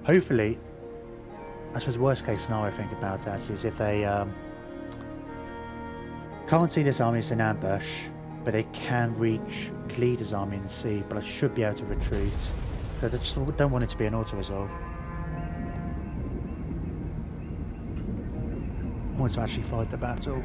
Hopefully, I suppose worst case scenario I think about actually is if they can't see this army as an ambush, but they can reach Khalida's army in the sea, but I should be able to retreat. Because I just don't want it to be an auto-resolve. I want to actually fight the battle.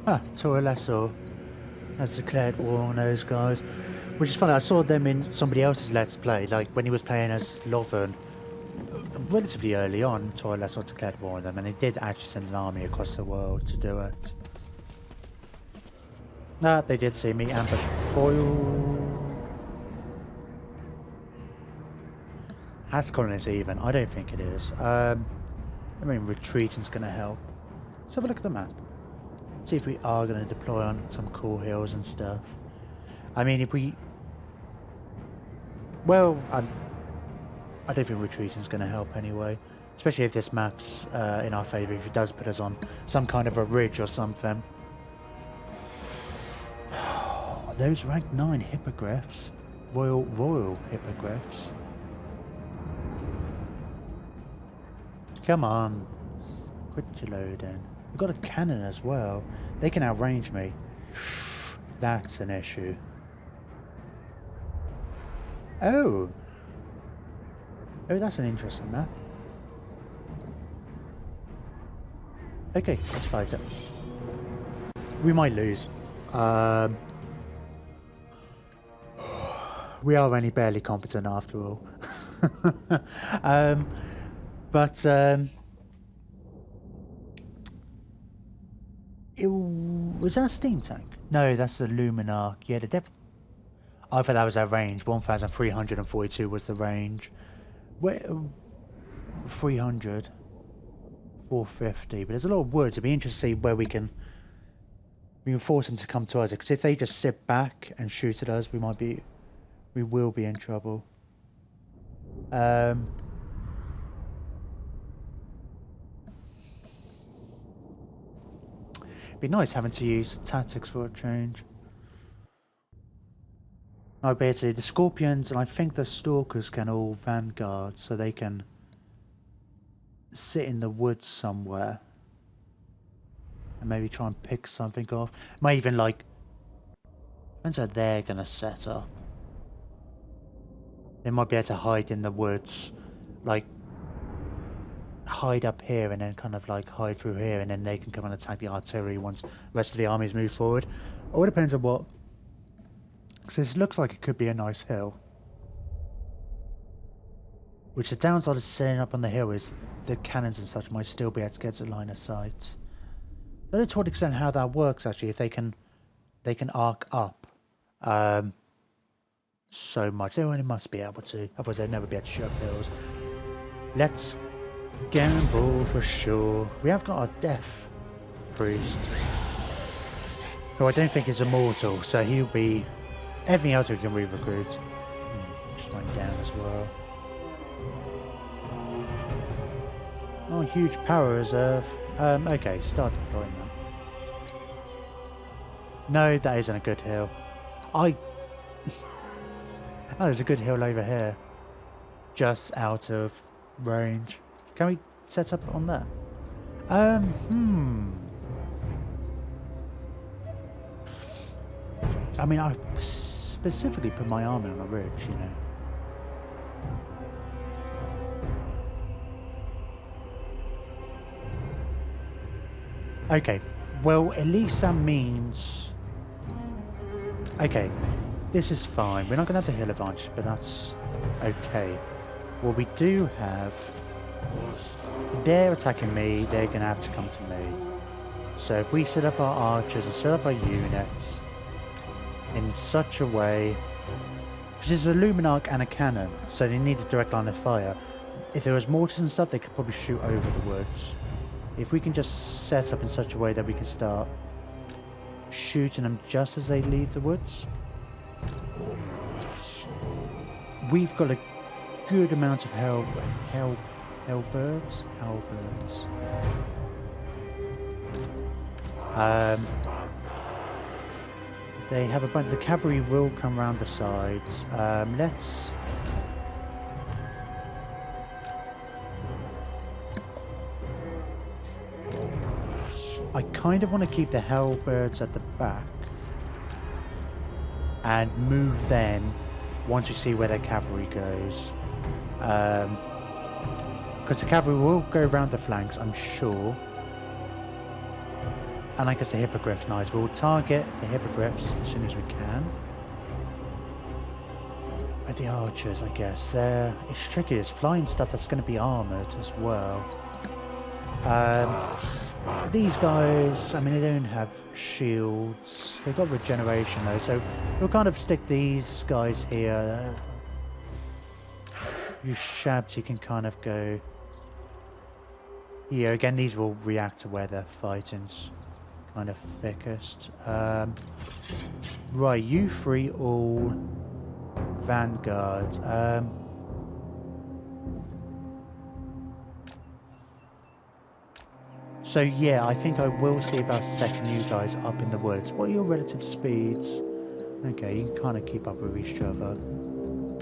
Ah, Toralesso has declared war on those guys, which is funny. I saw them in somebody else's Let's Play, like when he was playing as Lothern, relatively early on. Toralesso declared war on them, and he did actually send an army across the world to do it. Nah, they did see me ambush foil. Has colonies even? I don't think it is. I mean, retreating's going to help. Let's have a look at the map. See if we are going to deploy on some cool hills and stuff. I mean, if we... Well, I don't think retreating is going to help anyway. Especially if this map's in our favour, if it does put us on some kind of a ridge or something. Those rank 9 hippogriffs. Royal hippogriffs. Come on. Quit your loading. We've got a cannon as well. They can outrange me. That's an issue. Oh, that's an interesting map. Okay, let's fight it. We might lose. We are only barely competent after all. Was that a steam tank? No, that's the Luminarch. Yeah, I thought that was our range. 1,342 was the range. Where 300, 450. But there's a lot of woods. It'd be interesting to see where we can force them to come to us. Because if they just sit back and shoot at us, we will be in trouble. Be nice having to use tactics for a change. No, basically the Scorpions and I think the Stalkers can all vanguard, so they can sit in the woods somewhere and maybe try and pick something off. Might even like, depends how they're gonna set up. They might be able to hide in the woods, like hide up here and then kind of like hide through here, and then they can come and attack the artillery once the rest of the armies move forward. All depends on what. Because this looks like it could be a nice hill. Which the downside of setting up on the hill is the cannons and such might still be able to get to line of sight. I don't know to what extent how that works actually, if they can arc up so much. They only must be able to, otherwise they'll never be able to shoot up hills. Let's gamble for sure. We have got our Death Priest, who I don't think is immortal, so he'll be... Everything else we can re-recruit. Just going down as well. Oh, huge power reserve. Okay, start deploying that. No, that isn't a good hill. Oh, there's a good hill over here. Just out of range. Can we set up on that? I mean, I specifically put my army on a ridge, you know. Okay, well, at least that means... Okay, this is fine. We're not going to have the hill advantage, but that's okay. What we do have... They're attacking me, they're going to have to come to me. So if we set up our archers and set up our units in such a way... Because there's a Luminarch and a cannon, so they need a direct line of fire. if there was mortars and stuff, they could probably shoot over the woods. If we can just set up in such a way that we can start shooting them just as they leave the woods. We've got a good amount of hellbirds. They have a bunch. The cavalry will come round the sides. Let's. I kind of want to keep the hellbirds at the back and move them once we see where their cavalry goes. Because the cavalry will go around the flanks, I'm sure. And I guess the hippogriff knights. We'll target the hippogriffs as soon as we can. But the archers, I guess, it's tricky. It's flying stuff that's going to be armoured as well. These guys, I mean, they don't have shields. They've got regeneration though, so we'll kind of stick these guys here. You shabs, you can kind of go here. Again, these will react to where the fighting's kind of thickest. Right, you three all vanguard. So yeah, I think I will see about setting you guys up in the woods. What are your relative speeds? Okay, you can kind of keep up with each other.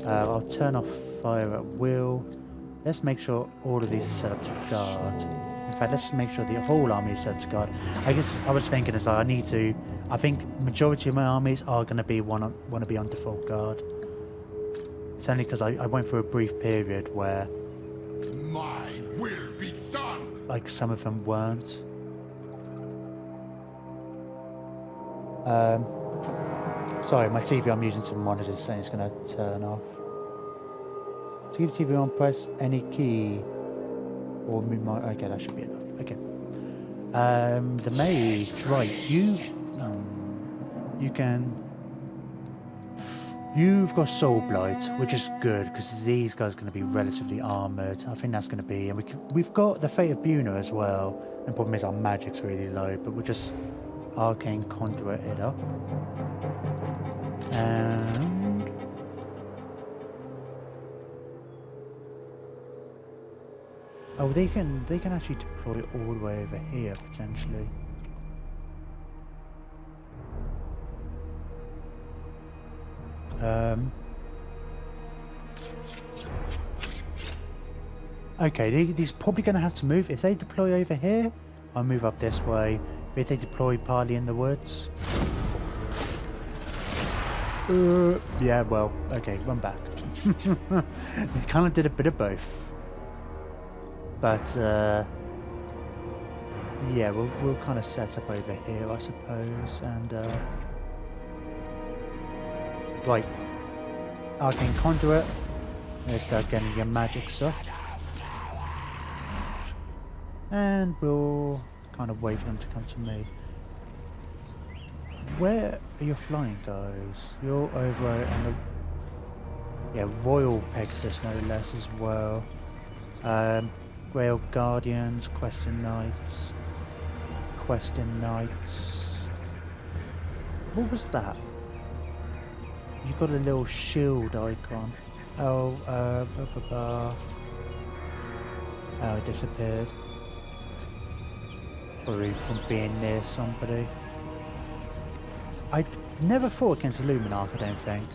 I'll turn off fire at will. Let's make sure all of these are set up to guard. In fact, let's just make sure the whole army is set up to guard. I guess I was thinking as I think majority of my armies are going to be want to be on default guard. It's only because I went through a brief period where my will be done. Like some of them weren't. Sorry, my TV I'm using to monitor is saying it's going to turn off. To keep the TV on, press any key. Or move my... Okay, that should be enough. Okay. The mage, right, you can... You've got Soul Blight, which is good, because these guys are going to be relatively armoured. I think that's going to be... And we've got the Fate of Buna as well. And the problem is our magic's really low, but we'll just Arcane Conduit it up. And... Oh, they can actually deploy all the way over here, potentially. Okay, these are probably going to have to move. If they deploy over here, I'll move up this way. But if they deploy partly in the woods... yeah, well, okay, run back. They kind of did a bit of both. But, yeah, we'll kind of set up over here, I suppose, and, right, Arcane Conduit, let's start getting your magic stuff, and we'll kind of wait for them to come to me. Where are your flying guys? You're over on the, yeah, Royal Pegasus no less as well. Grail Guardians, Questing Knights. What was that? You got a little shield icon. Oh, oh, it disappeared. Probably from being near somebody. I never fought against Luminarch, I don't think.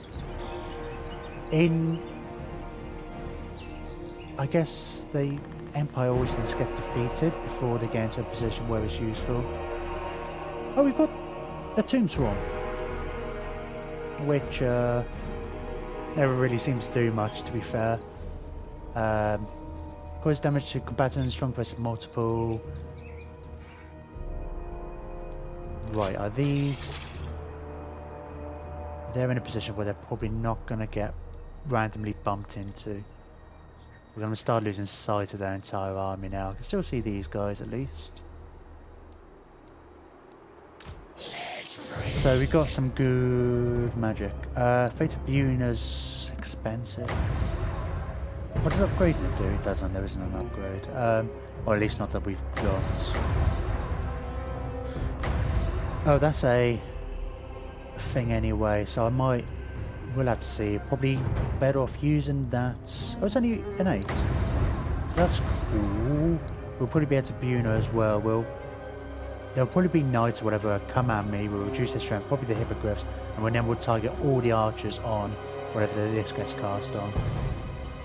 I guess the Empire always tends to get defeated before they get into a position where it's useful. Oh, we've got a Tomb Swarm, which never really seems to do much, to be fair. Cause damage to combatants, strong versus multiple. Right, are these... They're in a position where they're probably not going to get randomly bumped into. We're going to start losing sight of their entire army now. I can still see these guys at least. So we got some good magic. Fate of Buna's expensive. What does upgrading do? It doesn't. There isn't an upgrade. Or at least not that we've got. Oh, that's a thing anyway. So I might. We'll have to see. Probably better off using that. Oh, it's only an 8. So that's cool. We'll probably be able to Buna as well. There'll probably be knights or whatever come at me. We'll reduce their strength. Probably the hippogriffs, and then we'll target all the archers on whatever this gets cast on.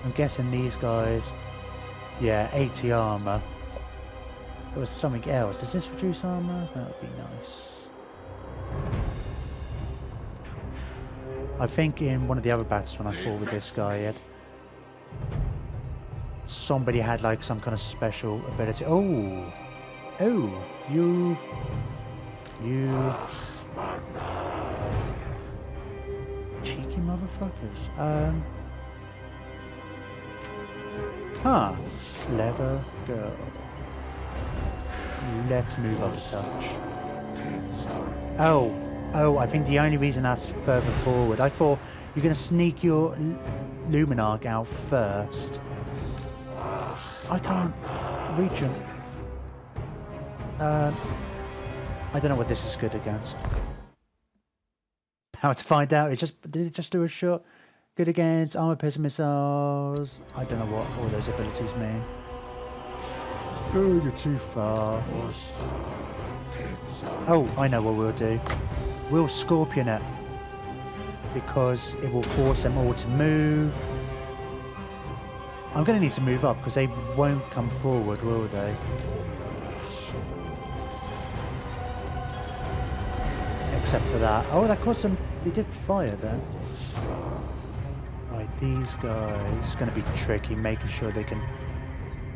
I'm guessing these guys, yeah, 80 armor. There was something else. Does this reduce armor? That would be nice. I think in one of the other battles when I fought with this guy, somebody had like some kind of special ability. Oh, you. Cheeky motherfuckers. Clever girl. Let's move up a touch. Oh, I think the only reason that's further forward, I thought you're going to sneak your Luminarch out first. I can't reach him. I don't know what this is good against. How to find out? Did it just do a shot? Good against armor piercing missiles. I don't know what all those abilities mean. Oh, you're too far. Oh, I know what we'll do. We'll Scorpion it. Because it will force them all to move. I'm going to need to move up because they won't come forward, will they? Except for that. Oh, that caused them... They did fire then. Right, these guys... It's going to be tricky, making sure they can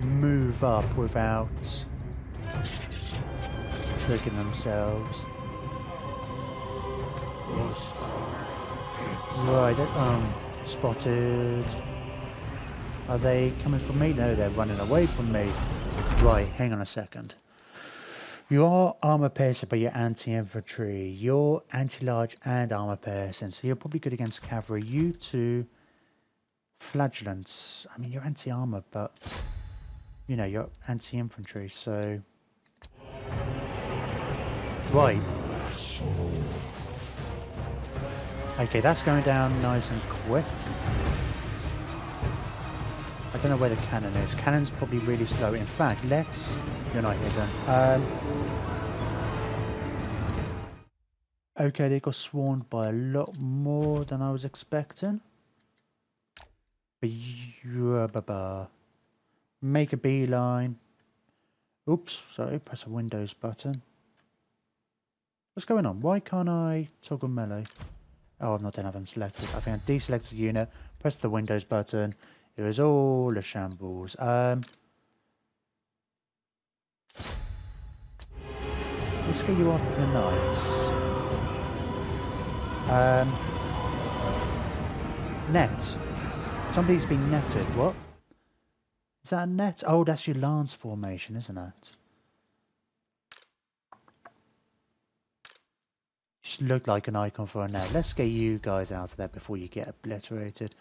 move up without triggering themselves. Right, spotted. Are they coming from me? No, they're running away from me. Right, hang on a second. You are armor piercer, but you're anti-infantry. You're anti-large and armor piercing, so you're probably good against cavalry. You two, flagellants. I mean, you're anti-armor, but you know you're anti-infantry. So, right. Okay, that's going down nice and quick. I don't know where the cannon is. Cannon's probably really slow. In fact, let's... You're not hidden. Okay, they got swarmed by a lot more than I was expecting. Make a beeline. Oops, sorry, press a Windows button. What's going on? Why can't I toggle melee? Oh, I don't have them selected. I think I deselected the unit, pressed the Windows button. It was all a shambles. Let's get you after the knights. Net. Somebody's been netted. What? Is that a net? Oh, that's your lance formation, isn't it? Just looked like an icon for a net. Let's get you guys out of there before you get obliterated.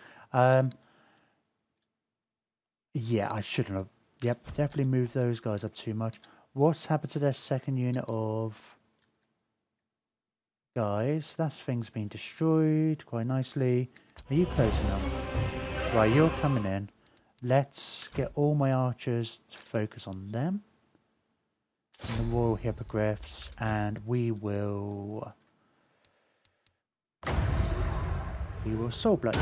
Yeah, I shouldn't have. Yep, definitely moved those guys up too much. What's happened to their second unit of guys? That thing's been destroyed quite nicely. Are you close enough? Right, you're coming in. Let's get all my archers to focus on them. And the royal hippogriffs, and we will soul blade.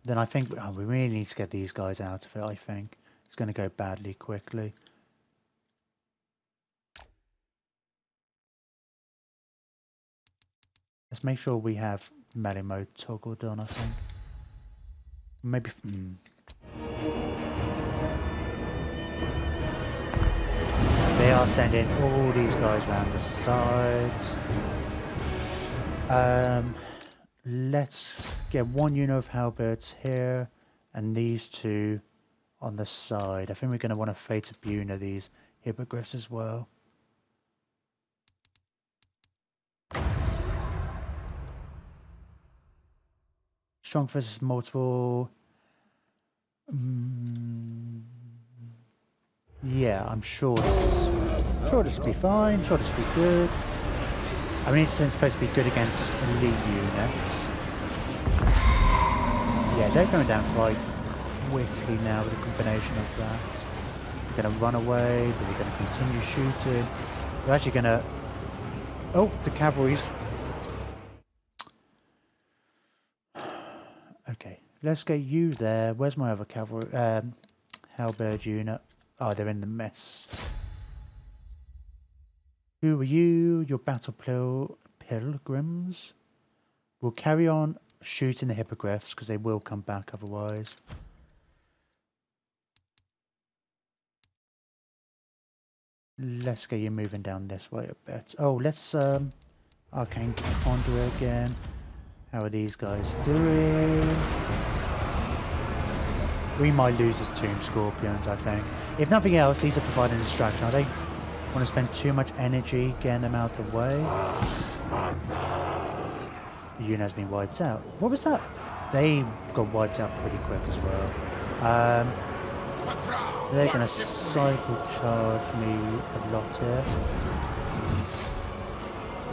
Then I think we really need to get these guys out of it. I think it's going to go badly quickly. Let's make sure we have melee mode toggled on. I think maybe. They are sending all these guys around the sides. Let's get one unit of halberds here and these two on the side. I think we're going to want to Fate Buna these hippogriffs as well. Strong versus multiple. Yeah, I'm sure this will be fine. Sure this will be good. I mean, it's supposed to be good against elite units. Yeah, they're going down quite quickly now with a combination of that. They're going to run away, but they're going to continue shooting. They're actually going to... Oh, the cavalry's... Okay, let's get you there. Where's my other cavalry? Halberd unit. Oh, they're in the mist. Who are you? Your battle pilgrims. We'll carry on shooting the hippogriffs because they will come back otherwise. Let's get you moving down this way a bit. Oh, let's arcane conduit again. How are these guys doing? We might lose his tomb scorpions, I think. If nothing else, these are providing a distraction. I don't want to spend too much energy getting them out of the way. The unit has been wiped out. What was that? They got wiped out pretty quick as well. They're going to cycle charge me a lot here.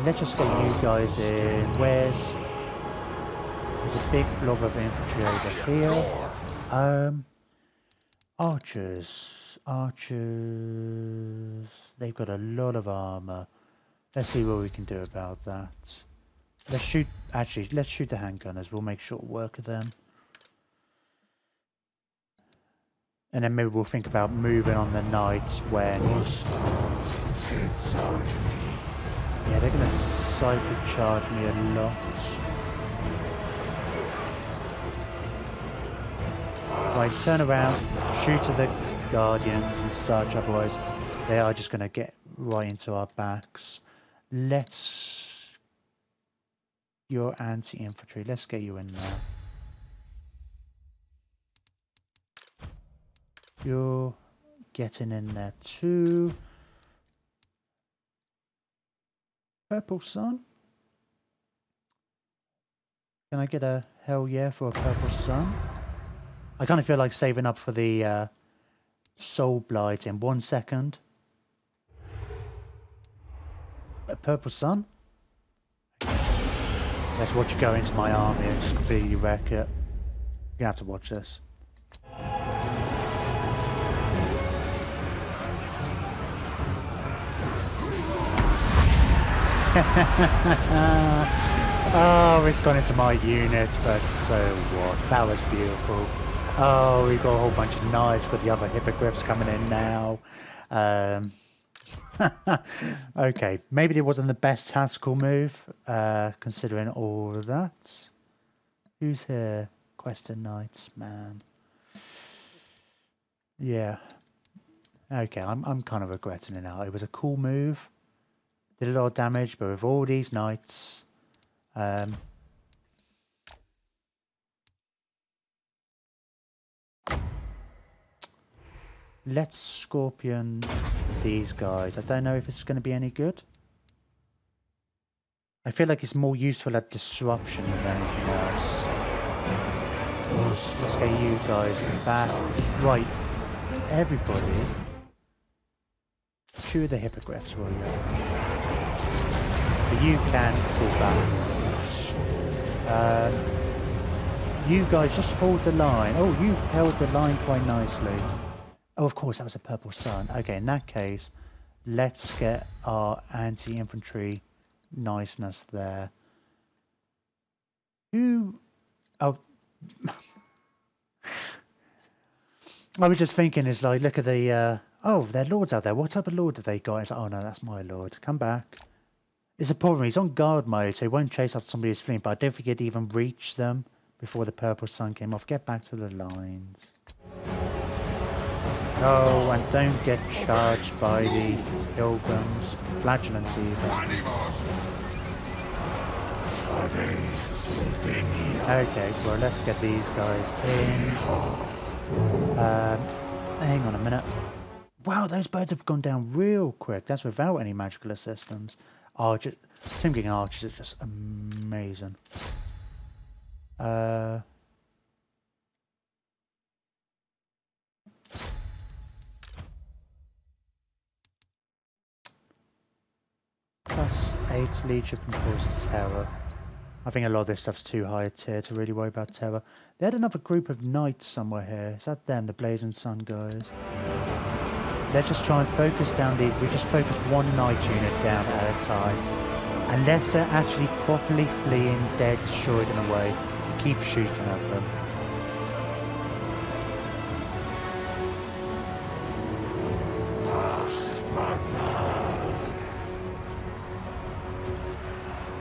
Let's just get you guys in. There's a big blob of infantry over here. Archers. They've got a lot of armor. Let's see what we can do about that. Let's shoot the handgunners. We'll make short work of them. And then maybe we'll think about moving on the nights when... Yeah, they're going to cycle charge me a lot. Right, turn around, shoot at the guardians and such, otherwise they are just going to get right into our backs. Your anti-infantry, let's get you in there. You're getting in there too. Purple sun? Can I get a hell yeah for a purple sun? I kind of feel like saving up for the soul blight in 1 second. A purple sun? Let's watch it go into my army and just completely wreck it. You're gonna have to watch this. Oh, it's gone into my units, but so what? That was beautiful. Oh, we've got a whole bunch of knives. We've got the other hippogriffs coming in now. Okay, maybe it wasn't the best tactical move, considering all of that. Who's here? Questing Knights, man. Yeah. Okay, I'm kind of regretting it now. It was a cool move. Did a lot of damage, but with all these knights, let's Scorpion these guys. I don't know if it's going to be any good. I feel like it's more useful at disruption than anything else. Let's get you guys back. Right, everybody. Shoot the hippogriffs, will you? But you can pull back. You guys just hold the line. Oh, you've held the line quite nicely. Oh, of course, that was a purple sun. Okay, in that case, let's get our anti-infantry niceness there. Who... Oh... I was just thinking, it's like, look at the... Oh, their lords out there. What type of lord have they got? It's like, oh no, that's my lord. Come back. It's a problem. He's on guard mode, so he won't chase after somebody who's fleeing, but I don't think he'd even reach them before the purple sun came off. Get back to the lines. Oh, and don't get charged by the pilgrims. Flagellants even. Okay, well, let's get these guys in. Hang on a minute. Wow, those birds have gone down real quick. That's without any magical assistance. Archers, Tim King archers are just amazing. Plus 8 leadership and force terror. I think a lot of this stuff's too high a tier to really worry about terror. They had another group of knights somewhere here. Is that them, the Blazing Sun guys? Let's just try and focus down these. We just focus one knight unit down at a time. Unless they're actually properly fleeing, dead, destroyed and away. Keep shooting at them.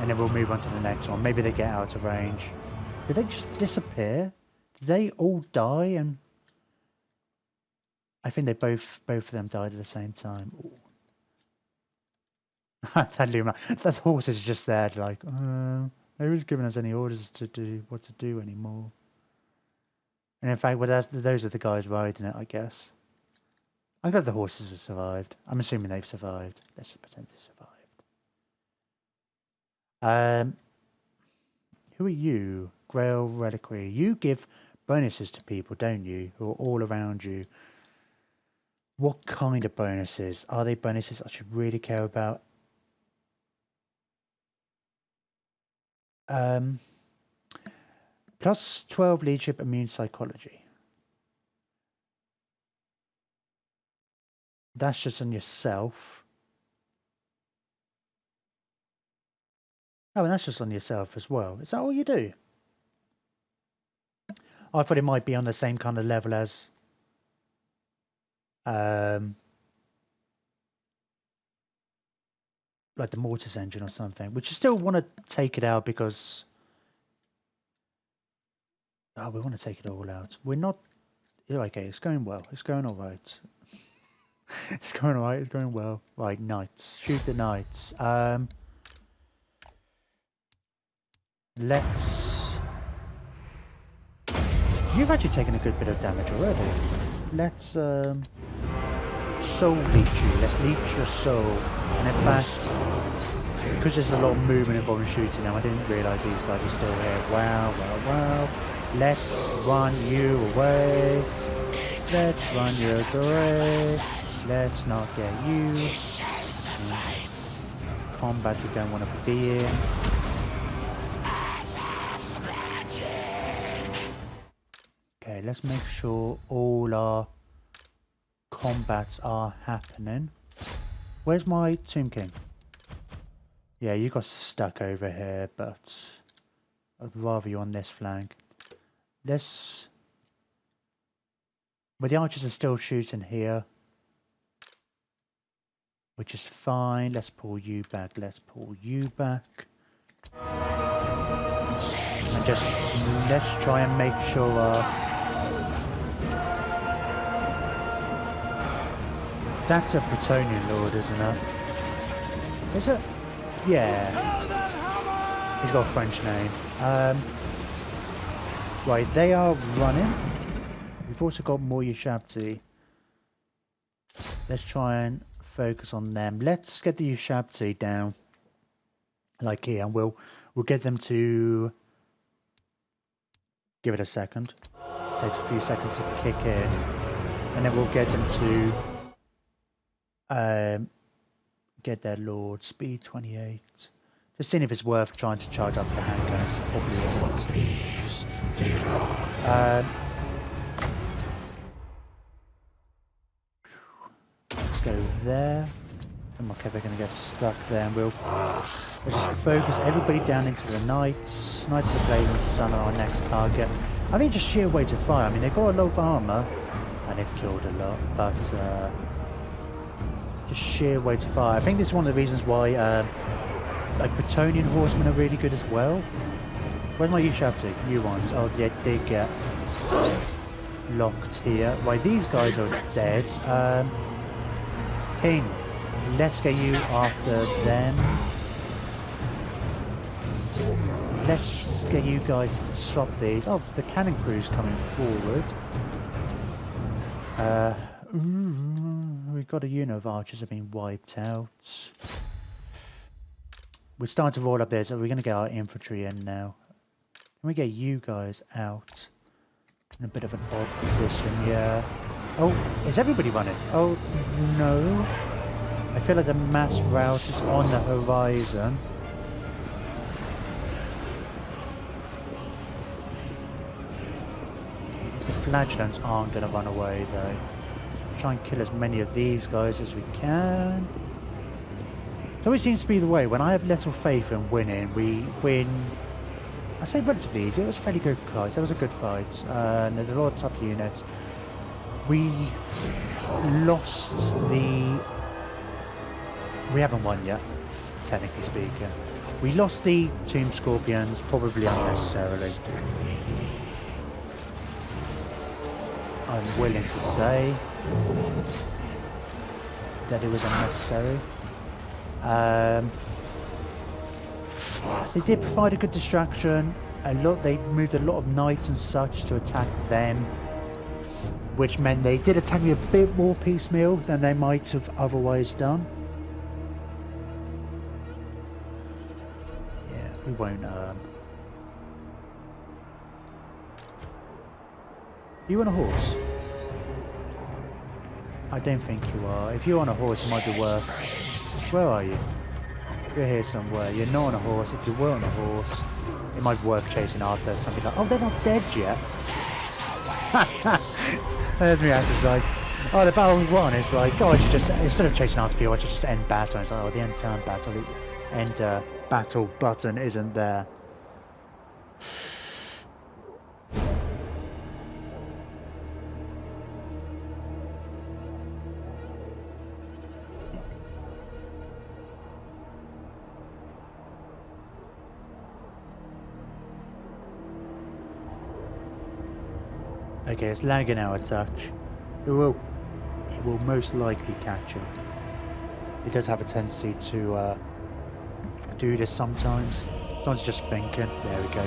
And then we'll move on to the next one. Maybe they get out of range. Did they just disappear? Did they all die? And I think they both of them died at the same time. That Luma, that horse is just there, like, nobody's giving us any orders to do what to do anymore. And in fact, well, those are the guys riding it, I guess. I'm glad the horses have survived. I'm assuming they've survived. Let's pretend they survived. Who are you? Grail Reliquary. You give bonuses to people, don't you? Who are all around you. What kind of bonuses? Are they bonuses I should really care about? Plus 12 leadership, immune psychology. That's just on yourself. Oh, and that's just on yourself as well. Is that all you do? I thought it might be on the same kind of level as like the Mortis engine or something, which you still want to take it out because we want to take it all out. We're not okay. It's going well. It's going all right. It's going all right. It's going well. Right, knights. Shoot the knights. Let's. You've actually taken a good bit of damage already. Let's soul leech you. Let's leech your soul. And in fact, because there's a lot of movement involved in shooting now, I didn't realise these guys are still here. Wow, wow, wow. Let's run you away. Let's run you away. Let's not get you. Combat we don't want to be in. Okay, let's make sure all our combats are happening. Where's my Tomb King? Yeah, you got stuck over here, but I'd rather you on this flank. Let's... But the archers are still shooting here, which is fine. Let's pull you back. Let's pull you back. And just let's try and make sure that's a Bretonian lord, isn't it? Is it? Yeah. He's got a French name. Right, they are running. We've also got more Ushabti. Let's try and focus on them. Let's get the Ushabti down, like here, and we'll get them to give it a second. It takes a few seconds to kick in, and then we'll get them to get their lord. Speed 28. Just seeing if it's worth trying to charge up the handguns. Probably isn't. Let's go there. I'm okay, they're going to get stuck there, and let's just focus everybody down into the knights. Knights of the Blazing Sun are our next target. I mean, just sheer weight of fire. I mean, they've got a lot of armor, and they've killed a lot, but just sheer weight of fire. I think this is one of the reasons why like Bretonian horsemen are really good as well. Where's my Ushabti? New ones. Oh, yeah, they get locked here. Right, these guys are dead. King, let's get you after them. Let's get you guys to swap these. Oh, the cannon crew's coming forward. We've got a unit of archers have been wiped out. We're starting to roll up there, so we're going to get our infantry in now. Can we get you guys out? In a bit of an odd position, yeah. Oh, is everybody running? Oh, no. I feel like the mass rout is on the horizon. The flagellants aren't going to run away though. Try and kill as many of these guys as we can. It always seems to be the way. When I have little faith in winning, we win. I say relatively easy. It was fairly good, guys. That was a good fight. And there's a lot of tough units. We lost the. We haven't won yet, technically speaking. We lost the Tomb Scorpions, probably unnecessarily. I'm willing to say that it was unnecessary. They did provide a good distraction. They moved a lot of knights and such to attack them, which meant they did attack me a bit more piecemeal than they might have otherwise done. Yeah, we won't. You on a horse? I don't think you are. If you're on a horse, it might be worth. Where are you? You're here somewhere. You're not on a horse. If you were on a horse, it might be worth chasing after something like. Oh, they're not dead yet. There's me answer. It's like, oh, the battle won. It's like, oh, I should just instead of chasing after people, I should just end battle. And it's like, oh, the end turn battle, the end battle button isn't there. Okay, it's lagging out a touch. It will most likely catch up. It does have a tendency to do this sometimes. Sometimes just thinking. There we go.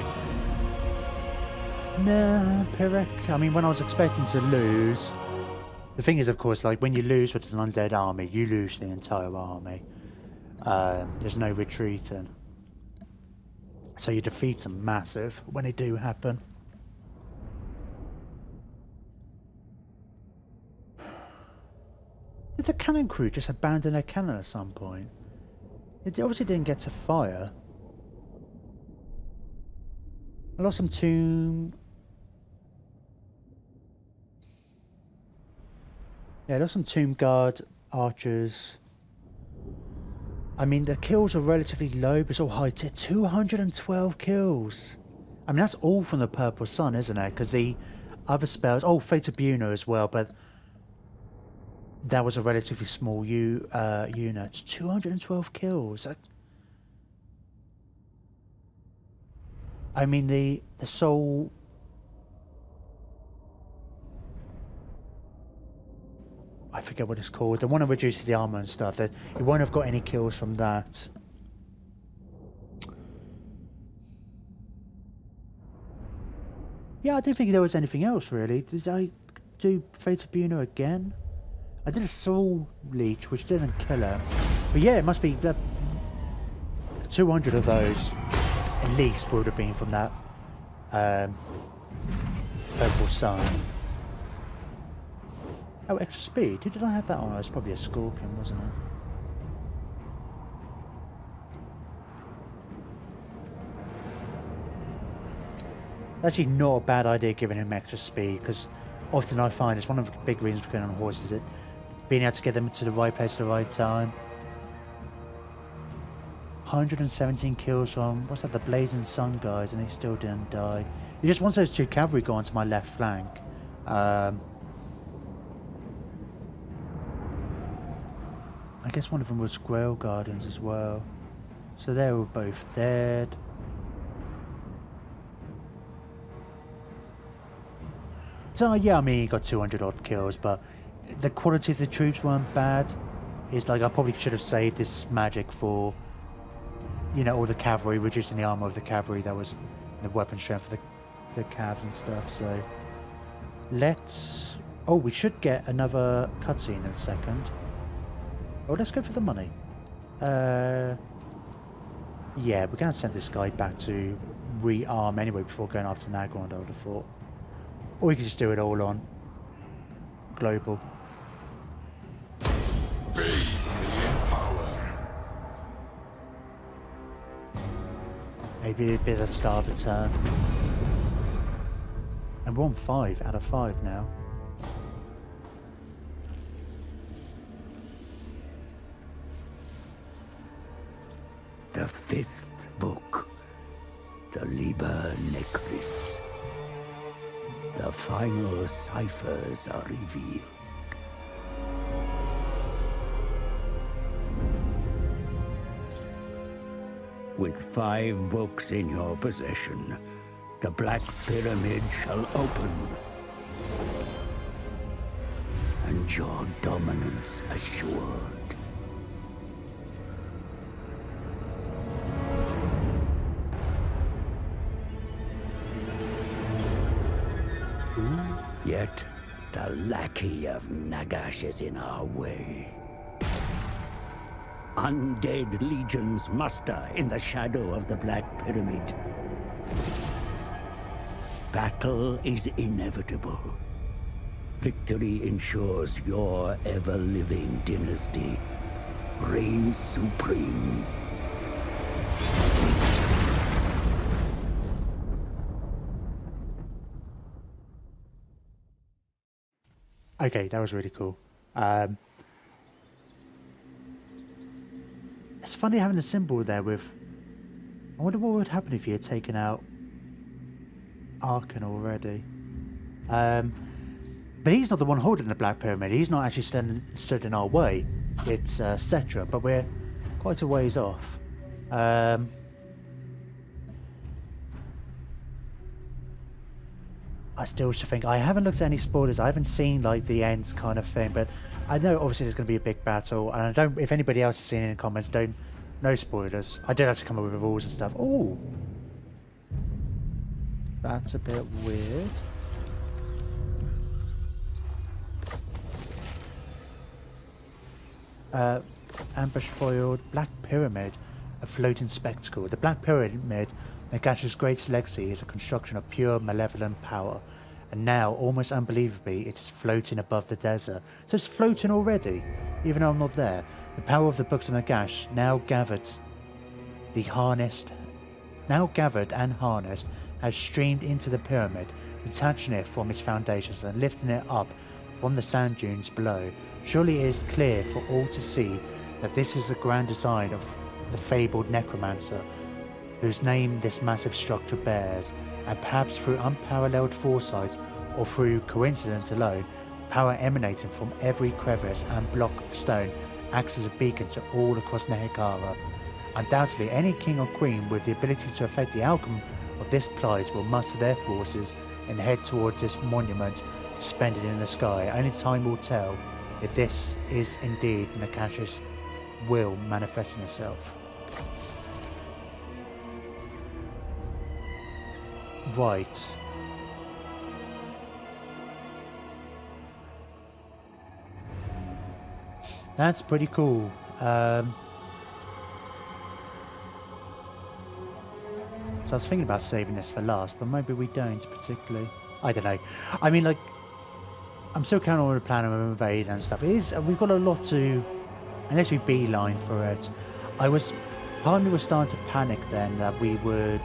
Nah, Pyrrhic. I mean, when I was expecting to lose, the thing is, of course, like when you lose with an undead army, you lose the entire army. There's no retreating. So your defeats are massive when they do happen. Did the cannon crew just abandon their cannon at some point? It obviously didn't get to fire. I lost some tomb. Yeah, I lost some tomb guard archers. I mean, the kills are relatively low, but it's all high tier. 212 kills. I mean, that's all from the Purple Sun, isn't it? Because the other spells. Oh, Fate of Buno as well, but. That was a relatively small unit. 212 kills. I mean, the soul. I forget what it's called. The one that reduces the armor and stuff. That you won't have got any kills from that. Yeah, I don't think there was anything else really. Did I do Fate of Buno again? I did a soul leech, which didn't kill her. But yeah, it must be 200 of those, at least, would have been from that Purple Sun. Oh, extra speed. Who did I have that on? It was probably a Scorpion, wasn't it? Actually, not a bad idea giving him extra speed, because often I find it's one of the big reasons for going on horses that being able to get them to the right place at the right time. 117 kills from, what's that, the Blazing Sun guys, and he still didn't die. He just wants those two cavalry going to my left flank. I guess one of them was Grail Guardians as well. So they were both dead. So yeah, I mean, he got 200 odd kills, but the quality of the troops weren't bad. It's like I probably should have saved this magic for, you know, all the cavalry, reducing the armor of the cavalry. That was the weapon strength of the calves and stuff. So let's. Oh, we should get another cutscene in a second. Oh, let's go for the money. Yeah, we're gonna send this guy back to rearm anyway before going after Nagrand, I would have thought. Or we could just do it all on global. Bathe me in Maybe a bit at the start of the turn. And we're on 5 out of 5 now. The 5th book, the Liber Necris. The final ciphers are revealed. With 5 books in your possession, the Black Pyramid shall open. And your dominance assured. Yet, the lackey of Nagash is in our way. Undead legions muster in the shadow of the Black Pyramid. Battle is inevitable. Victory ensures your ever-living dynasty reigns supreme. Okay, that was really cool. It's funny having a symbol there with... I wonder what would happen if you had taken out Arkan already. But he's not the one holding the Black Pyramid. He's not actually stood in our way. It's Cetra, but we're quite a ways off. I still should think. I haven't looked at any spoilers. I haven't seen like the ends kind of thing, but I know obviously there's going to be a big battle, and I don't. If anybody else has seen it in the comments, don't. No spoilers. I did have to come up with rules and stuff. Oh, that's a bit weird. Ambush foiled. Black Pyramid, a floating spectacle. The Black Pyramid, Nagash's greatest legacy, is a construction of pure malevolent power, and now, almost unbelievably, it is floating above the desert. So it's floating already, even though I'm not there. The power of the books of Nagash, now gathered and harnessed, has streamed into the pyramid, detaching it from its foundations and lifting it up from the sand dunes below. Surely it is clear for all to see that this is the grand design of the fabled necromancer, whose name this massive structure bears, and perhaps through unparalleled foresight or through coincidence alone, power emanating from every crevice and block of stone acts as a beacon to all across Nehekara. Undoubtedly, any king or queen with the ability to affect the outcome of this plight will muster their forces and head towards this monument suspended in the sky. Only time will tell if this is indeed Nagash's will manifesting itself. Right. That's pretty cool. So I was thinking about saving this for last, but maybe we don't particularly. I don't know. I mean, like, I'm still counting on the plan of invade and stuff. It is, we've got a lot to, unless we beeline for it. Part of me was starting to panic then that we would,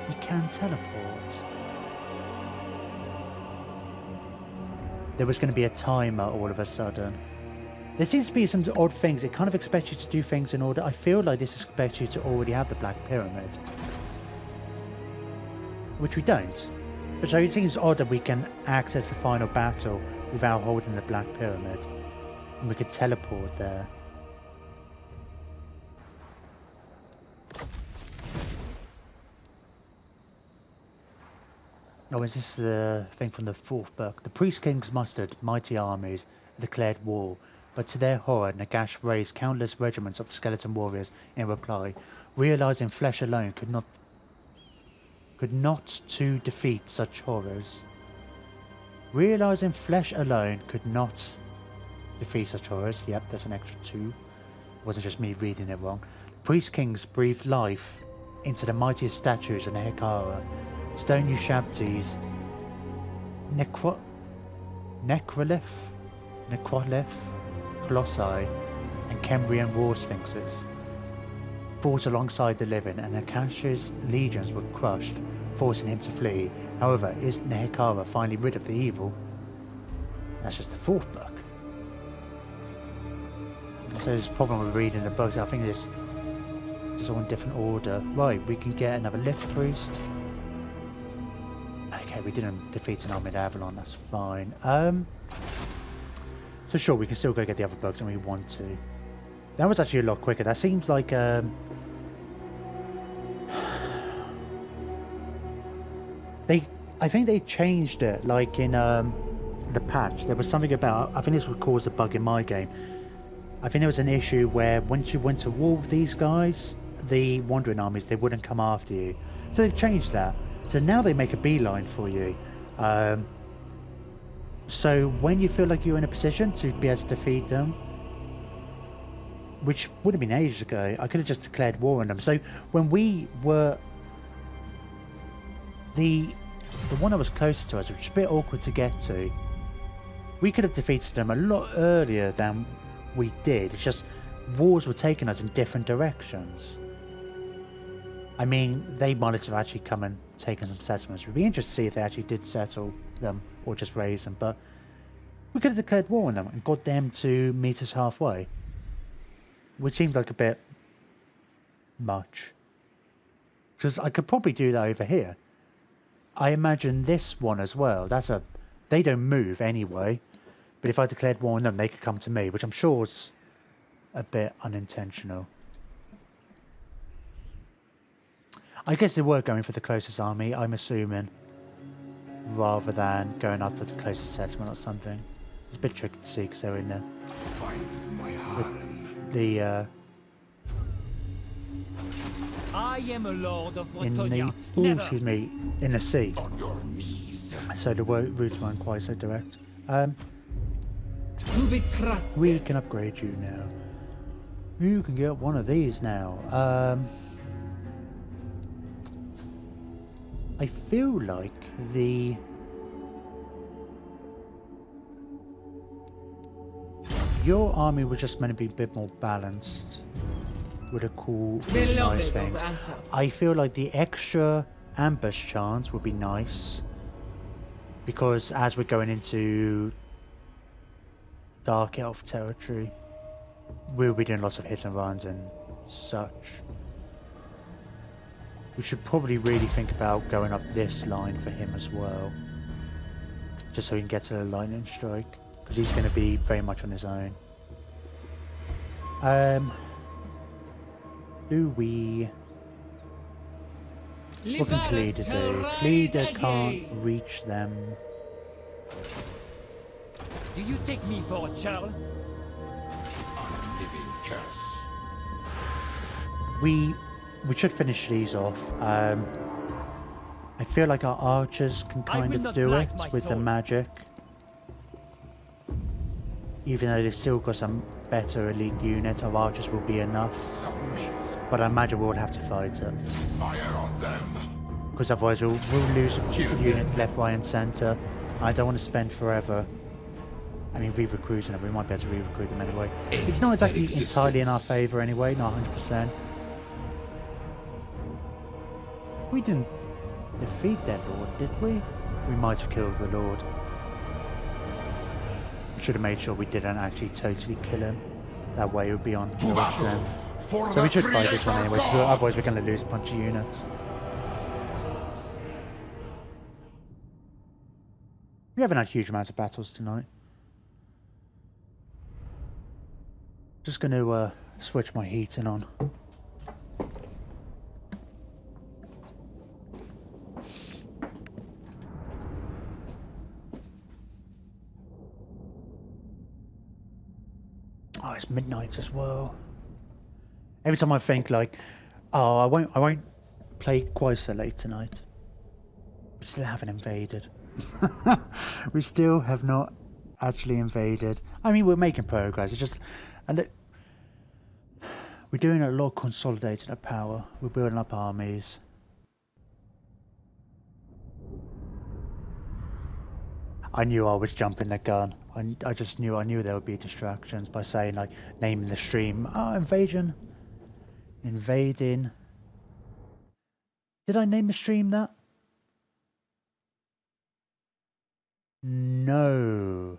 you can teleport. There was going to be a timer all of a sudden. There seems to be some odd things. It kind of expects you to do things in order. I feel like this expects you to already have the Black Pyramid, which we don't. But so it seems odd that we can access the final battle without holding the Black Pyramid, and we could teleport there. Oh, is this the thing from the 4th book? The priest kings mustered mighty armies and declared war, but to their horror, Nagash raised countless regiments of skeleton warriors in reply, realizing flesh alone could not to defeat such horrors. Realizing flesh alone could not defeat such horrors. Yep, there's an extra 2. It wasn't just me reading it wrong. The priest kings breathed life into the mightiest statues in Nehekara. Stone Ushabti's necrolith, colossi, and Cambrian war sphinxes fought alongside the living, and Akasha's legions were crushed, forcing him to flee. However, is Nehekara finally rid of the evil? That's just the fourth book. So there's a problem with reading the books. I think it's all in different order. Right, we can get another lift priest. Okay, we didn't defeat an army of Avalon, that's fine. So sure, we can still go get the other bugs and we want to. That was actually a lot quicker. That seems like I think they changed it, like in the patch. There was something about, I think this would cause a bug in my game. I think there was an issue where once you went to war with these guys, the wandering armies, they wouldn't come after you. So they've changed that. So now they make a beeline for you. So when you feel like you're in a position to be able to defeat them, which would have been ages ago, I could have just declared war on them. So when we were the one that was closest to us, which was a bit awkward to get to, we could have defeated them a lot earlier than we did. It's just wars were taking us in different directions. I mean, they might have actually come and taken some settlements. It would be interesting to see if they actually did settle them or just raise them, but we could have declared war on them and got them to meet us halfway, which seems like a bit much. Because I could probably do that over here. I imagine this one as well. They don't move anyway, but if I declared war on them, they could come to me, which I'm sure is a bit unintentional. I guess they were going for the closest army, I'm assuming, rather than going after the closest settlement or something. It's a bit tricky to see because they're in the I am a lord of in Bretonia. excuse me, in the sea. On your knees. So the routes weren't quite so direct. To be trusted. We can upgrade you now. You can get one of these now. I feel like your army was just meant to be a bit more balanced with a cool, nice things. I feel like the extra ambush chance would be nice, because as we're going into Dark Elf territory, we'll be doing lots of hit and runs and such. We should probably really think about going up this line for him as well, just so he can get to the lightning strike, because he's going to be very much on his own. What can Khalida do? Khalida can't reach them. Do you take me for a child? Unliving curse. We should finish these off. I feel like our archers can kind of do it with the magic, even though they've still got some better elite units. Our archers will be enough, Submit. but I imagine we'll have to fight it, Fire on them. because otherwise we'll lose units left, right and centre. I don't want to spend forever. I mean, re-recruiting them, we might be able to re-recruit them anyway. It's not exactly entirely in our favour anyway, not 100%. We didn't defeat their lord, did we? We might have killed the lord. We should have made sure we didn't actually totally kill him. That way it would be on more strength. So we should fight this one anyway, because otherwise we're going to lose a bunch of units. We haven't had huge amounts of battles tonight. Just going to switch my heating on. Oh, it's midnight as well. Every time I think like, oh, I won't play quite so late tonight. We still haven't invaded. We still have not actually invaded. I mean, we're making progress. It's just, and we're doing a lot of consolidating of power. We're building up armies. I knew I was jumping the gun. I just knew there would be distractions by saying, like, naming the stream. Oh, invasion. Invading. Did I name the stream that? No.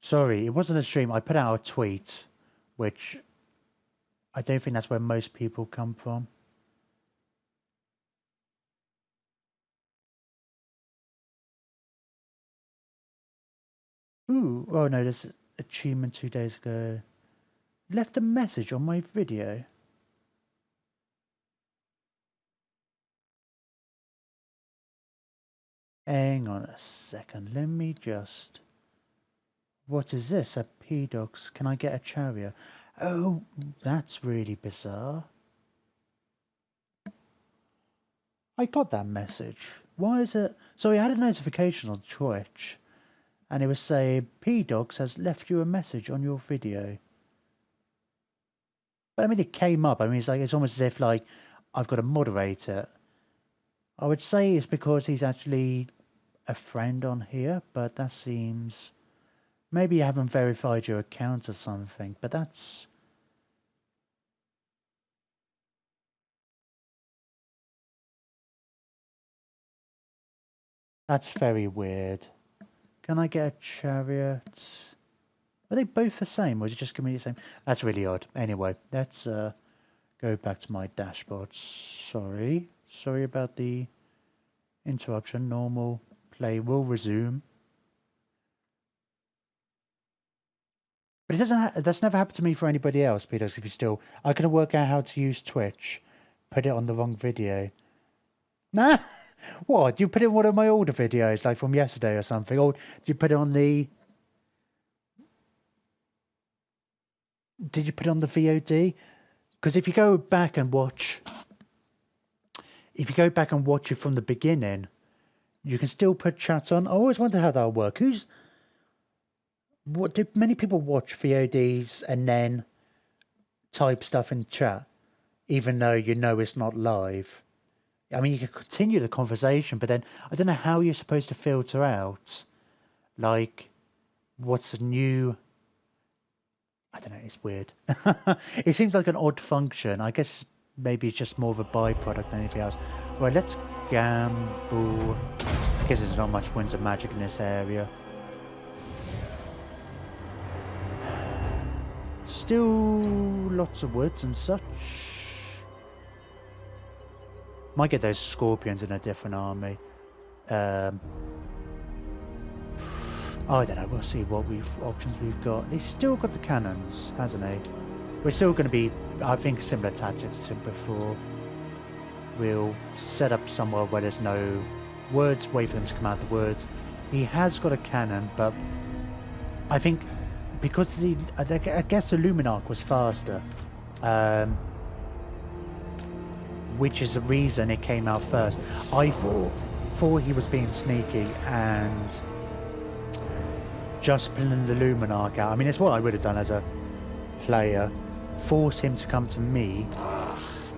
Sorry, it wasn't a stream. I put out a tweet, which I don't think that's where most people come from. Ooh, oh no, there's an achievement 2 days ago. Left a message on my video. Hang on a second, let me just... What is this? A P-Dogs. Can I get a chariot? Oh, that's really bizarre. I got that message. Why is it... Sorry, I had a notification on Twitch. And it was saying, P-Dogs has left you a message on your video. But I mean, it came up. I mean, it's almost as if, like, I've got to moderate it. I would say it's because he's actually a friend on here, but that seems... Maybe you haven't verified your account or something, but that's... That's very weird. Can I get a chariot? Are they both the same, or is it just going to be the same? That's really odd. Anyway, let's go back to my dashboard. Sorry about the interruption. Normal play will resume. But it doesn't. That's never happened to me for anybody else, Peter. If you still, I couldn't work out how to use Twitch. Put it on the wrong video. Nah. What? You put it in one of my older videos, like from yesterday or something, or did you put it on the? Did you put it on the VOD? Because if you go back and watch, it from the beginning, you can still put chat on. I always wonder how that'll work. What do many people watch VODs and then type stuff in chat, even though you know it's not live? I mean, you can continue the conversation, but then I don't know how you're supposed to filter out, like, what's new. I don't know, it's weird. It seems like an odd function. I guess maybe it's just more of a byproduct than anything else. Right, let's gamble. I guess there's not much winds of magic in this area. Still lots of woods and such. Might get those scorpions in a different army. I don't know. We'll see what options we've got. He's still got the cannons, hasn't he? We're still going to be, I think, similar tactics to before. We'll set up somewhere where there's no woods. Wait for them to come out of the woods. He has got a cannon, but I think because I guess the Luminarch was faster. Which is the reason it came out first. I thought he was being sneaky and just pulling the Luminarch out. I mean, it's what I would have done as a player. Force him to come to me,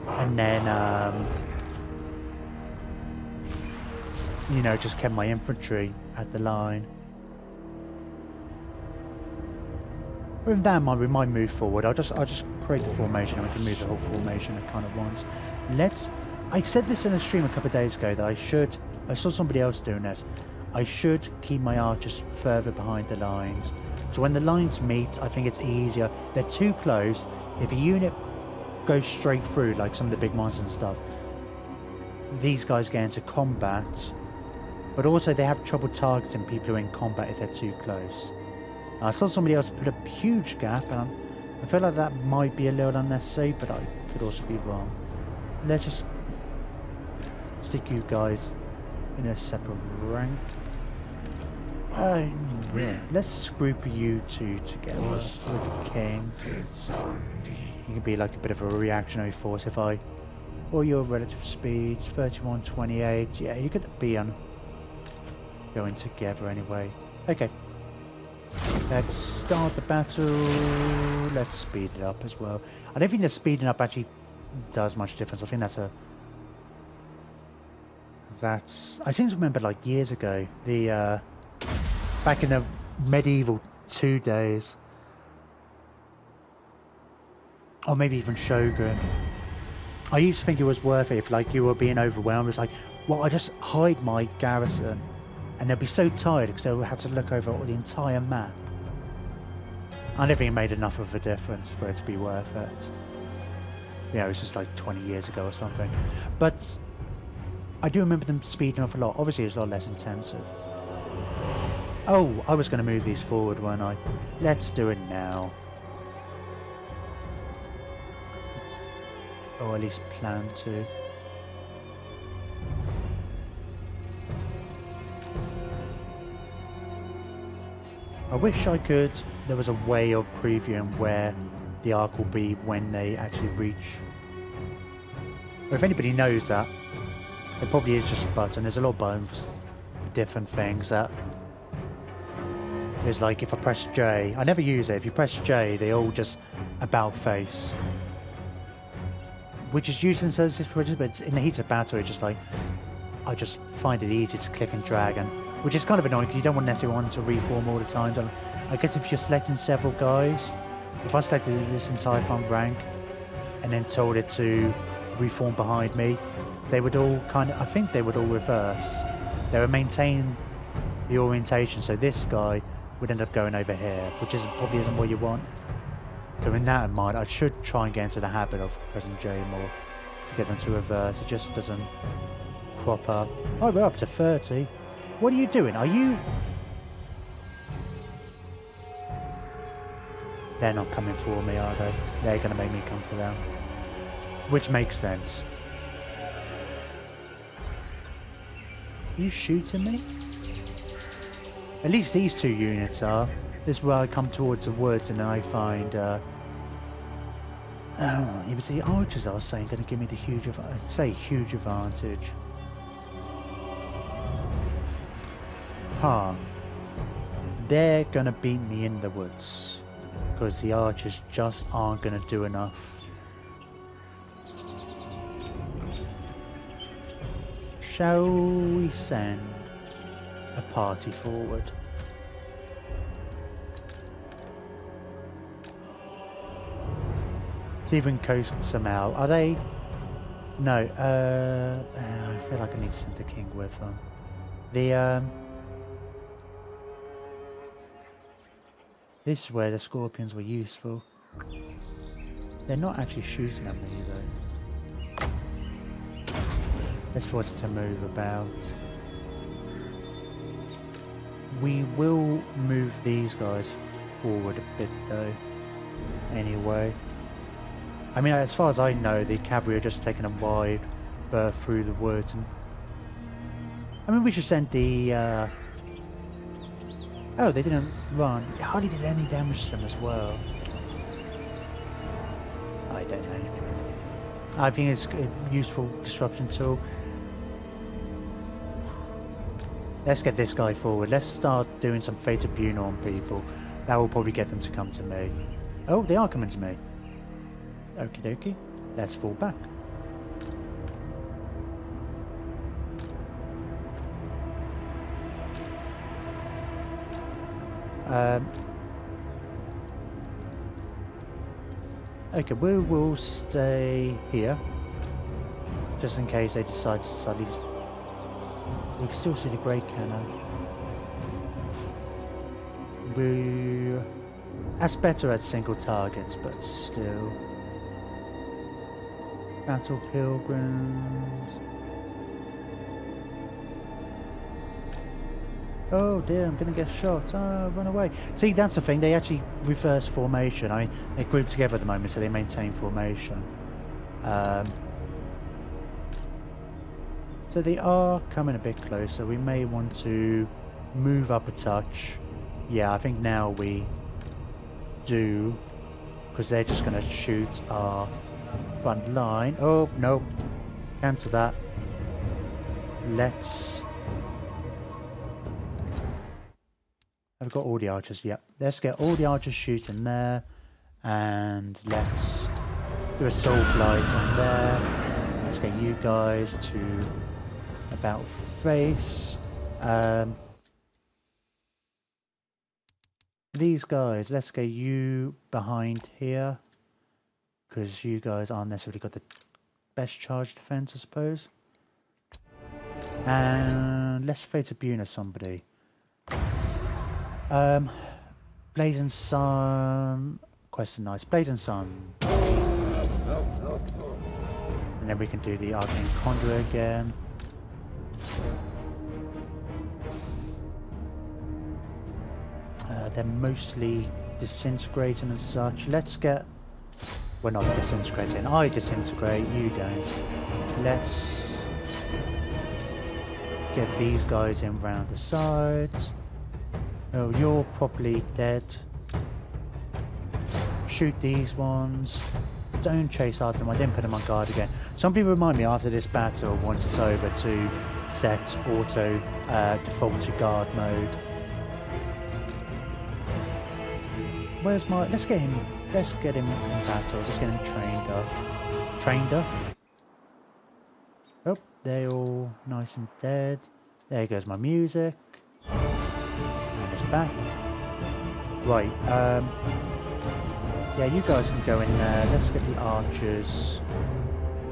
and then, you know, just kept my infantry at the line. With that in mind, we might move forward. I'll just create the formation and we can move the whole formation at kind of once. I said this in a stream a couple of days ago that I saw somebody else doing this. I should keep my archers further behind the lines. So when the lines meet, I think it's easier. They're too close. If a unit goes straight through, like some of the big monsters and stuff, these guys get into combat. But also they have trouble targeting people who are in combat if they're too close. I saw somebody else put a huge gap, and I feel like that might be a little unnecessary, but I could also be wrong. Let's just stick you guys in a separate rank. Yeah. Let's group you two together with the king. You can be like a bit of a reactionary force. If I, or your relative speeds, 31, 28. Yeah, you could be on going together anyway. Okay. Let's start the battle. Let's speed it up as well. I don't think that speeding up actually does much difference. I think I seem to remember, like, years ago, the Back in the medieval 2 days. Or maybe even Shogun. I used to think it was worth it if like you were being overwhelmed. It's like, well, I just hide my garrison and they'll be so tired because they'll have to look over the entire map. I never think it made enough of a difference for it to be worth it. You know, it's just like 20 years ago or something. But I do remember them speeding off a lot. Obviously it was a lot less intensive. Oh, I was going to move these forward, weren't I? Let's do it now. Or at least plan to. I wish I could, there was a way of previewing where the arc will be when they actually reach. Or if anybody knows that, it probably is just a button. There's a lot of buttons for different things that is like if I press J, I never use it, if you press J they all just about face. Which is useful in certain situations, but in the heat of battle it's just like, I just find it easy to click and drag, and which is kind of annoying because you don't necessarily want to reform all the time. So I guess if you're selecting several guys, if I selected this entire front rank and then told it to reform behind me, they would all kind of, I think they would all reverse. They would maintain the orientation, so this guy would end up going over here, which probably isn't what you want. So in that in mind, I should try and get into the habit of pressing J more to get them to reverse. It just doesn't crop up. Oh, we're up to 30. What are you doing? Are you... They're not coming for me, are they? They're going to make me come for them. Which makes sense. Are you shooting me? At least these 2 units are. This is where I come towards the woods and then I find... it was the archers I was saying going to give me the huge advantage. They're going to beat me in the woods. Because the archers just aren't going to do enough. Shall we send a party forward? See if we can coax some out. Are they? No. I feel like I need to send the king with them. This is where the scorpions were useful. They're not actually shooting at me though. Let's force it to move about. We will move these guys forward a bit though. Anyway. I mean, as far as I know, the cavalry are just taking a wide berth through the woods, and I mean, we should send the. Oh, they didn't run. It hardly did any damage to them as well. I don't know. I think it's a useful disruption tool. Let's get this guy forward. Let's start doing some Fate of Buna on people. That will probably get them to come to me. Oh, they are coming to me. Okie dokie, let's fall back. Okay, we will stay here just in case they decide to suddenly. We can still see the great cannon. That's better at single targets, but still. Battle pilgrims. Oh dear, I'm gonna get shot. Oh, run away. See, that's the thing, they actually reverse formation. They group together at the moment, so they maintain formation. So they are coming a bit closer. We may want to move up a touch. Yeah, I think now we do, because they're just gonna shoot our front line. Oh, nope. Cancel that. Let's... I've got all the archers, yep. Let's get all the archers shooting there. And let's do a soul blight on there. Let's get you guys to about face. These guys, let's get you behind here. Because you guys aren't necessarily got the best charge defense, I suppose. And let's fade to Buna somebody. Blazing Sun. Question nice. Blazing Sun. And then we can do the Arcane Conduit again. They're mostly disintegrating and such. Let's get... We're not disintegrating. I disintegrate, you don't. Let's get these guys in round the sides. Oh, you're probably dead. Shoot these ones. Don't chase after them. I didn't put them on guard again. Somebody remind me after this battle, once it's over, to set auto default to guard mode. Where's my... Let's get him in battle. Let's get him trained up. Trained up. Oh, they're all nice and dead. There goes my music. And it's back. Right, yeah, you guys can go in there. Let's get the archers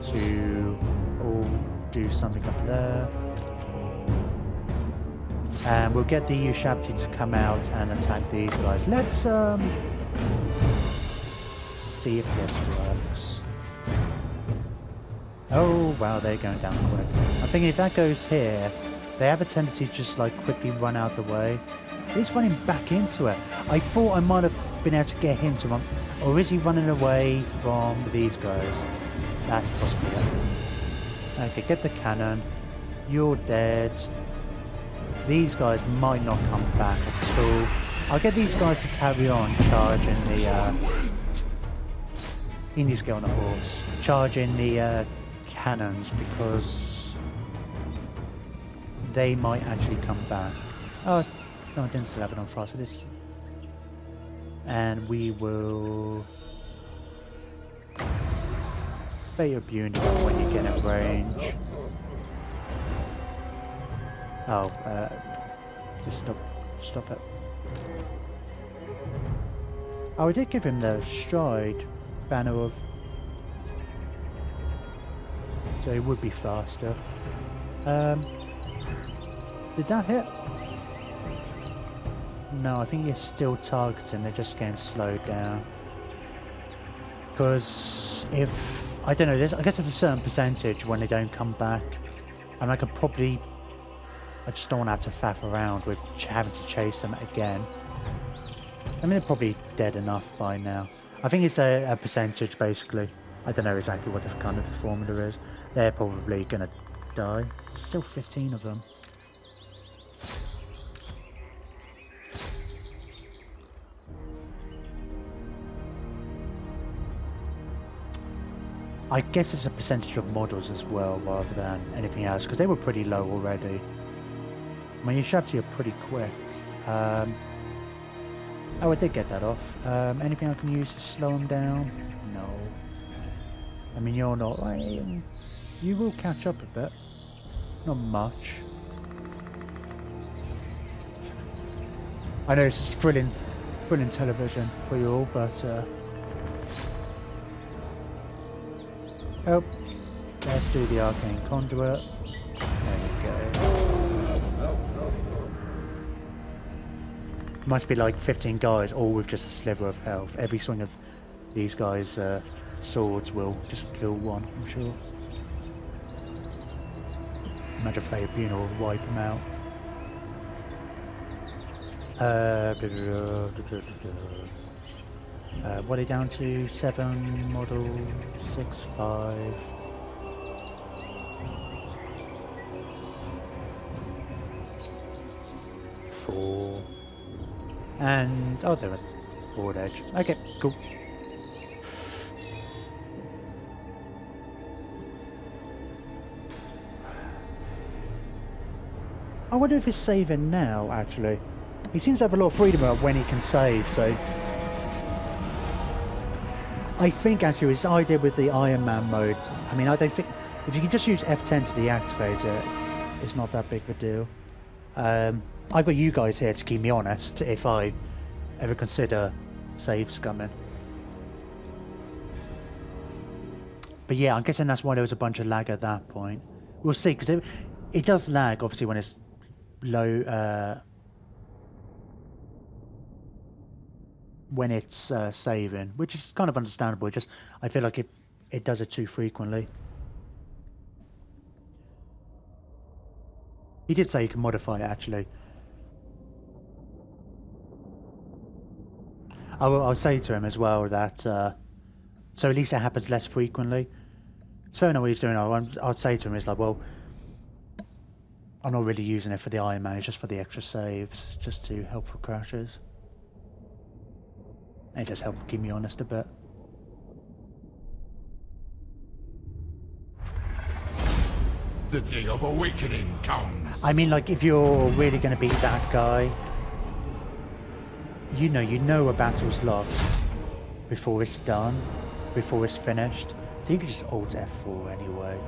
to all do something up there. And we'll get the Ushabti to come out and attack these guys. Let's see if this works. Oh wow, they're going down quick. I'm thinking if that goes here, they have a tendency to just like quickly run out the way. He's running back into it. I thought I might have been able to get him to run, or is he running away from these guys? That's possibly it. Okay, get the cannon. You're dead. These guys might not come back at all. I'll get these guys to carry on charging the he needs to get on a horse. Charging the cannons, because they might actually come back. Oh no, I didn't still have it on fire, so this... And we will... Bait your Buni when you get in range. Oh, just stop it. Oh, I did give him the stride banner of... So it would be faster. Did that hit? No, I think you're still targeting, they're just getting slowed down. Because if... I don't know, I guess there's a certain percentage when they don't come back. And I could probably... I just don't want to have to faff around with having to chase them again. I mean, they're probably dead enough by now. I think it's a percentage, basically. I don't know exactly what the kind of the formula is. They're probably going to die. There's still 15 of them. I guess it's a percentage of models as well, rather than anything else, because they were pretty low already. I mean, your Shabti are pretty quick. Oh, I did get that off. Anything I can use to slow them down? No. I mean, you're not... you will catch up a bit. Not much. I know it's thrilling television for you all, but... Oh, let's do the Arcane Conduit. There we go. Must be like 15 guys, all with just a sliver of health. Every swing of these guys' swords will just kill one, I'm sure. Imagine Fabian will wipe them out. What are they down to? 7 model 6, 5. Four. And oh, they're at board edge. Okay, cool. I wonder if he's saving now. Actually, he seems to have a lot of freedom about when he can save. So. I think actually his idea with the Iron Man mode, I mean, I don't think, if you can just use F10 to deactivate it, it's not that big of a deal. I've got you guys here to keep me honest if I ever consider save scumming. But yeah, I'm guessing that's why there was a bunch of lag at that point. We'll see, because it does lag obviously when it's low, when it's saving, which is kind of understandable. Just I feel like it does it too frequently. He did say you can modify it actually. I'll say to him as well that so at least it happens less frequently. It's fair enough what he's doing. I'd say to him, it's like, well, I'm not really using it for the Iron Man, it's just for the extra saves, just to help for crashes. It just helped keep me honest a bit. The day of awakening comes. I mean, like, if you're really going to be that guy, you know a battle's lost before it's done, before it's finished. So you could just Alt F4 anyway.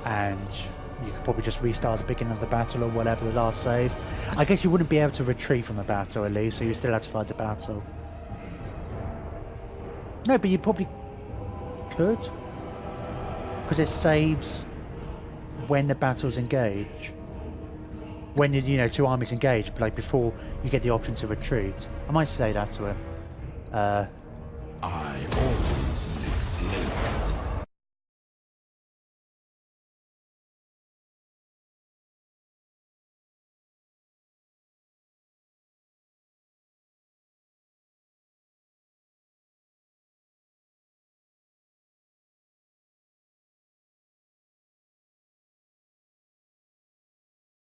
And you could probably just restart the beginning of the battle or whatever, the last save. I guess you wouldn't be able to retreat from the battle at least, so you still have to fight the battle. No, but you probably could. Because it saves when the battles engage. When, two armies engage, like before you get the option to retreat. I might say that to her. I always miss slaves.